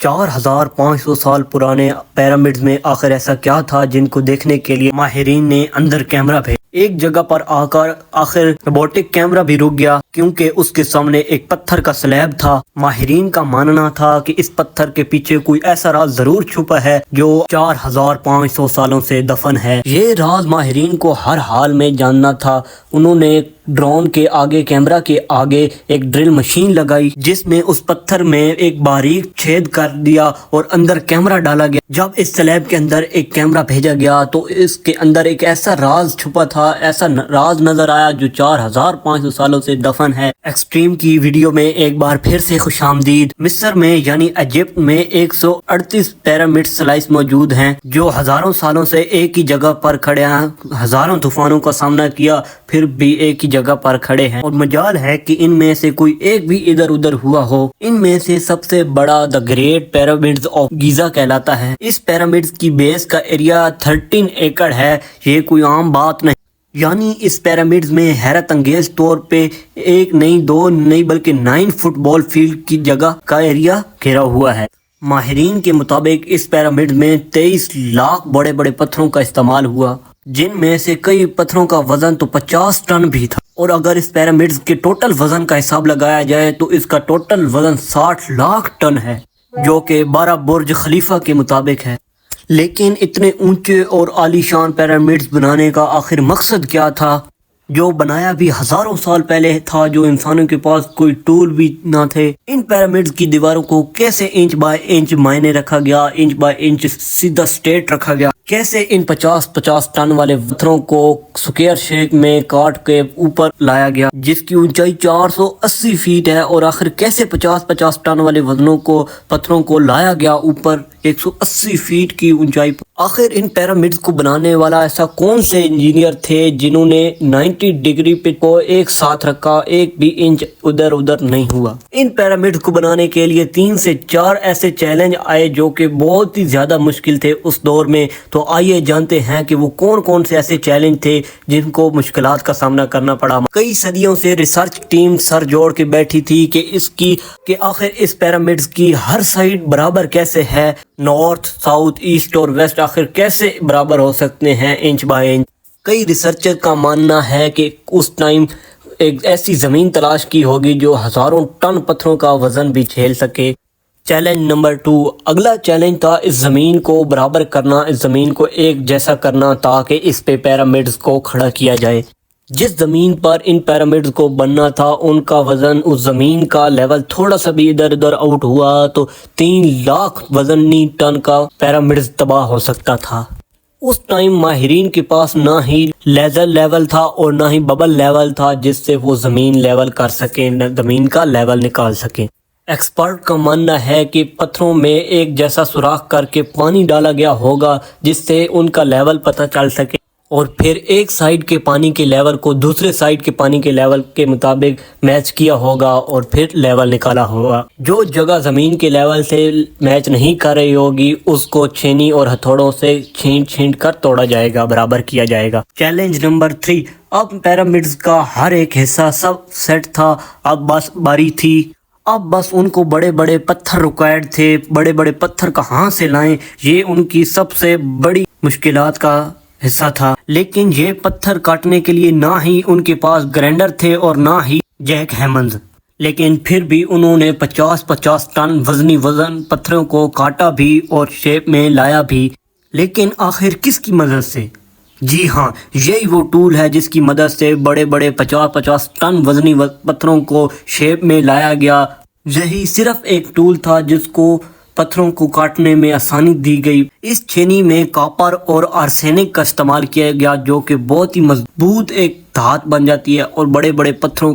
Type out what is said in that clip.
4500 سال پرانے پیرامڈز میں آخر ایسا کیا تھا جن کو دیکھنے کے لیے ماہرین نے اندر کیمرہ بھیجا۔ ایک جگہ پر آ کر آخر روبوٹک کیمرہ بھی رک گیا کیونکہ اس کے سامنے ایک پتھر کا سلیب تھا۔ ماہرین کا ماننا تھا کہ اس پتھر کے پیچھے کوئی ایسا راز ضرور چھپا ہے جو 4500 سالوں سے دفن ہے۔ یہ راز ماہرین کو ہر حال میں جاننا تھا۔ انہوں نے ڈرون کے آگے، کیمرہ کے آگے ایک ڈرل مشین لگائی جس میں اس پتھر میں ایک باریک چھید کر دیا اور اندر کیمرہ ڈالا گیا۔ جب اس سلیب کے اندر ایک کیمرہ بھیجا گیا تو اس کے اندر ایک ایسا راز چھپا تھا، ایسا راز نظر آیا جو 4500 سالوں سے دفن ہے۔ ایکسٹریم کی ویڈیو میں ایک بار پھر سے خوش آمدید۔ مصر میں یعنی ایجپٹ میں 138 پیرامڈ سلائس موجود ہیں جو ہزاروں سالوں سے ایک ہی جگہ پر کھڑے ہیں، ہزاروں طوفانوں کا سامنا کیا پھر بھی ایک ہی جگہ پر کھڑے ہیں، اور مجال ہے کہ ان میں سے کوئی ایک بھی ادھر ادھر ہوا ہو۔ ان میں سے سب سے بڑا دی گریٹ پیرامڈز آف گیزا کہلاتا ہے۔ اس پیرامڈز کی بیس کا ایریا 13 ایکڑ ہے۔ یہ کوئی عام بات نہیں، یعنی اس پیرامڈز میں حیرت انگیز طور پہ ایک نہیں، دو نہیں، بلکہ 9 فٹ بال فیلڈ کی جگہ کا ایریا گھیرا ہوا ہے۔ ماہرین کے مطابق اس پیرامڈ میں 23 لاکھ بڑے بڑے پتھروں کا استعمال ہوا، جن میں سے کئی پتھروں کا وزن تو 50 ٹن بھی تھا، اور اگر اس پیرامڈز کے ٹوٹل وزن کا حساب لگایا جائے تو اس کا ٹوٹل وزن 60 لاکھ ٹن ہے، جو کہ 12 برج خلیفہ کے مطابق ہے۔ لیکن اتنے اونچے اور عالی شان پیرامڈز بنانے کا آخر مقصد کیا تھا، جو بنایا بھی ہزاروں سال پہلے تھا، جو انسانوں کے پاس کوئی ٹول بھی نہ تھے؟ ان پیرامڈز کی دیواروں کو کیسے انچ بائی انچ مائنے رکھا گیا، انچ بائی انچ سیدھا سٹیٹ رکھا گیا؟ کیسے ان 50 ٹن والے پتھروں کو سکوئر شیپ میں کاٹ کے اوپر لایا گیا جس کی اونچائی 480 فیٹ ہے؟ اور آخر کیسے 50 ٹن والے وزنوں کو، پتھروں کو لایا گیا اوپر 180 فیٹ کی اونچائی پر؟ آخر ان پیرامڈز کو بنانے والا ایسا کون سے انجینئر تھے جنہوں نے 90 ڈگری پہ کو ایک ساتھ رکھا، ایک بھی انچ ادھر ادھر نہیں ہوا؟ ان پیرامڈز کو بنانے کے لیے 3 سے 4 ایسے چیلنج آئے جو کہ بہت ہی زیادہ مشکل تھے اس دور میں۔ تو آئیے جانتے ہیں کہ وہ کون سے ایسے چیلنج تھے جن کو مشکلات کا سامنا کرنا پڑا۔ کئی صدیوں سے ریسرچ ٹیم سر جوڑ کے بیٹھی تھی کہ آخر اس پیرامڈز کی ہر سائڈ برابر کیسے ہے، نارتھ، ساؤتھ، ایسٹ اور ویسٹ آخر کیسے برابر ہو سکتے ہیں انچ بائی انچ۔ کئی ریسرچر کا ماننا ہے کہ اس ٹائم ایک ایسی زمین تلاش کی ہوگی جو ہزاروں ٹن پتھروں کا وزن بھی جھیل سکے۔ چیلنج نمبر 2، اگلا چیلنج تھا اس زمین کو برابر کرنا، اس زمین کو ایک جیسا کرنا تاکہ اس پہ پیرامڈز کو کھڑا کیا جائے۔ جس زمین پر ان پیرامڈز کو بننا تھا ان کا وزن، اس زمین کا لیول تھوڑا سا بھی ادھر ادھر آؤٹ ہوا تو 3 لاکھ وزنی ٹن کا پیرامڈز تباہ ہو سکتا تھا۔ اس ٹائم ماہرین کے پاس نہ ہی لیزر لیول تھا اور نہ ہی ببل لیول تھا جس سے وہ زمین لیول کر سکیں، زمین کا لیول نکال سکیں۔ ایکسپرٹ کا ماننا ہے کہ پتھروں میں ایک جیسا سوراخ کر کے پانی ڈالا گیا ہوگا جس سے ان کا لیول پتہ چل سکے، اور پھر ایک سائیڈ کے پانی کے لیول کو دوسرے سائیڈ کے پانی کے لیول کے مطابق میچ کیا ہوگا اور پھر لیول نکالا ہوگا۔ جو جگہ زمین کے لیول سے میچ نہیں کر رہی ہوگی اس کو چھینی اور ہتھوڑوں سے چھینٹ کر توڑا جائے گا، برابر کیا جائے گا۔ چیلنج نمبر 3، اب پیرامڈز کا ہر ایک حصہ سب سیٹ تھا، اب بس باری تھی، اب بس ان کو بڑے بڑے پتھر ریکوائرڈ تھے۔ بڑے بڑے پتھر کہاں سے لائیں، یہ ان کی سب سے بڑی مشکلات کا حصہ تھا۔ لیکن یہ پتھر کاٹنے کے لیے نہ ہی ان کے پاس گرائنڈر تھے اور نہ ہی جیک ہیمنز، لیکن پھر بھی انہوں نے 50 ٹن وزنی پتھروں کو کاٹا بھی اور شیپ میں لایا بھی۔ لیکن آخر کس کی مدد سے؟ جی ہاں، یہی وہ ٹول ہے جس کی مدد سے بڑے بڑے 50 ٹن وزنی پتھروں کو شیپ میں لایا گیا۔ یہی صرف ایک ٹول تھا جس کو پتھروں کو کاٹنے میں آسانی دی گئی۔ اس چھینی میں کاپر اور آرسینک کا استعمال کیا گیا جو کہ بہت ہی مضبوط ایک دھات بن جاتی ہے اور بڑے بڑے پتھروں